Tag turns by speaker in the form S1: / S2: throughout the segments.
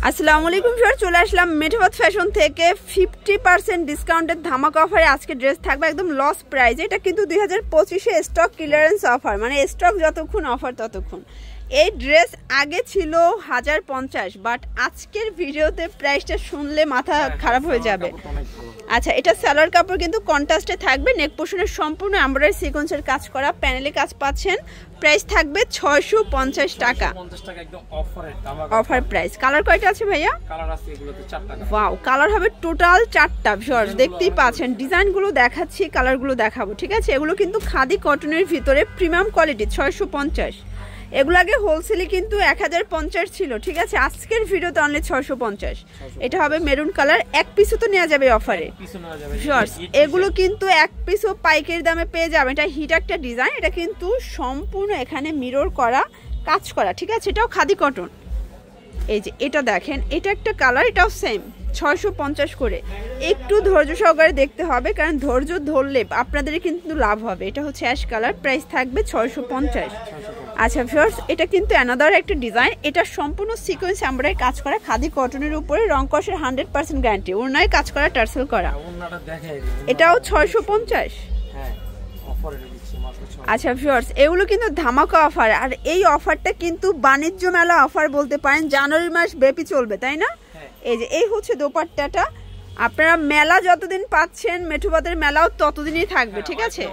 S1: আসসালামু আলাইকুম স্যার, চলে আসলাম মেঠোবাদ ফ্যাশন থেকে 50% ডিসকাউন্টের ধামাকা অফারে আজকে ড্রেস থাকবে একদম লস প্রাইস। এটা কিন্তু 2025-এ স্টক ক্লিয়ারেন্স অফার, মানে স্টক যতক্ষণ অফার ততক্ষণ। এই ড্রেস আগে ছিল 1050, বাট আজকের ভিডিওতে প্রাইসটা শুনলে মাথা খারাপ হয়ে যাবে। আচ্ছা, এটা সালোয়ার কাপড় কিন্তু কন্ট্রাস্টে থাকবে, নেক পোর্শনের সম্পূর্ণ এমব্রয়ডারি সিকোয়েন্সের কাজ করা, প্যানেলে কাজ পাচ্ছেন। প্রাইস থাকবে 650 টাকা, অফার প্রাইস। কালার কয়টা আছে ভাইয়া? ওয়াও, কালার হবে টোটাল 4টা। ভিউয়ার্স দেখতেই পাচ্ছেন, ডিজাইনগুলো দেখাচ্ছি, কালারগুলো দেখাবো, ঠিক আছে? এগুলো কিন্তু খাদি কটনের ভিতরে প্রিমিয়াম কোয়ালিটি, 650। এগুলো আগে হোলসেলে কিন্তু 1050 ছিল, ঠিক আছে? আজকের ভিডিওতে অনলি 650। এটা হবে মেরুন কালার, এক পিসও তো নেওয়া যাবে অফারে। এগুলো কিন্তু এক পিসও পাইকারি দামে পেয়ে যাবে। এটা হিট একটা ডিজাইন, এটা কিন্তু সম্পূর্ণ এখানে মিরর করা, কাজ করা, ঠিক আছে? এটাও খাদি কটন। এই যে এটা দেখেন, এটা একটা কালার, এটাও সেম 650 করে। একটু ধৈর্য সহকারে দেখতে হবে, কারণ ধৈর্য ধরলে আপনাদের কিন্তু লাভ হবে। এটা হচ্ছে অ্যাশ কালার, প্রাইস থাকবে 650। আচ্ছা ভিউয়ার্স, এটা কিন্তু অ্যানাদার একটা ডিজাইন। এটা সম্পূর্ণ সিকোয়েন্স এমব্রয়ডারি কাজ করা, খাদি কটনের উপরে, রং কষের 100% গ্যারান্টি, ওড়নায় কাজ করা, টার্সেল করা। এটাও 650। আচ্ছা ভিউয়ার্স, এগুলো কিন্তু ধামাকা অফার, আর এই অফারটা কিন্তু বাণিজ্য মেলা অফার বলতে পারেন, জানুয়ারি মাস ব্যাপী চলবে, তাই না? এই যে এই হচ্ছে দোপাট্টাটা। আপনারা মেলা যতদিন পাচ্ছেন, মেঠোবাদের মেলাও ততদিনই থাকবে, ঠিক আছে?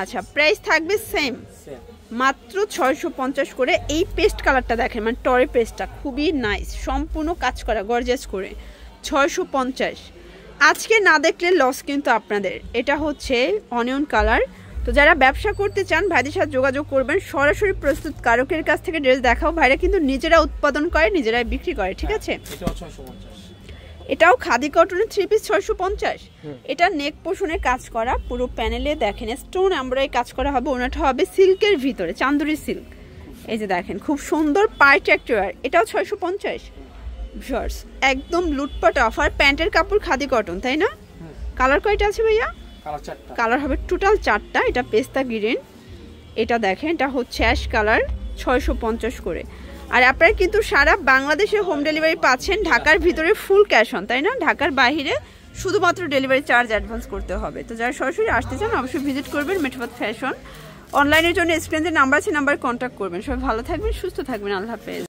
S1: আচ্ছা, প্রাইস থাকবে সেম, মাত্র 650 করে। এই পেস্ট কালারটা দেখেন, মানে টরে পেস্টটা খুবই নাইস, সম্পূর্ণ কাজ করা, গর্জিয়াস করে, 650। আজকে না দেখলে লস কিন্তু আপনাদের। এটা হচ্ছে অনিয়ন কালার। তো যারা ব্যবসা করতে চান ভাইদের সাথে যোগাযোগ করবেন, সরাসরি প্রস্তুত কারকের কাছ থেকে ড্রেস দেখাও। ভাইরা কিন্তু নিজেরা উৎপাদন করে, নিজেরাই বিক্রি করে, ঠিক আছে? এটাও খাদি কটনের 3 পিস, 650। এটা নেক পোর্শনে কাজ করা, পুরো প্যানেলে দেখেন স্টোন এমব্রয়ডারি কাজ করা হবে। ওনাটা হবে সিল্কের ভিতরে, চান্দুরি সিল্ক। এই যে দেখেন, খুব সুন্দর পার্টি অ্যাক্টিভার। এটাও 650। ভিউয়ার্স একদম লুটপাট অফার। প্যান্টের কাপড় খাদি কটন, তাই না? কালার কয়টা আছে ভাইয়া? কালার হবে টোটাল 4টা। এটা পেস্তা গ্রিন, এটা দেখেন, এটা হচ্ছে অ্যাশ কালার, 650 করে। আর আপনারা কিন্তু সারা বাংলাদেশে হোম ডেলিভারি পাচ্ছেন, ঢাকার ভিতরে ফুল ক্যাশ অন, তাই না? ঢাকার বাইরে শুধুমাত্র ডেলিভারি চার্জ অ্যাডভান্স করতে হবে। তো যারা সরাসরি আসতে চান অবশ্যই ভিজিট করবেন মেঠোবাদ ফ্যাশন। অনলাইনের জন্য স্ক্রিনে নাম্বার আছে, নাম্বার কন্ট্যাক্ট করবেন। সবাই ভালো থাকবেন, সুস্থ থাকবেন, আল্লাহ হাফেজ।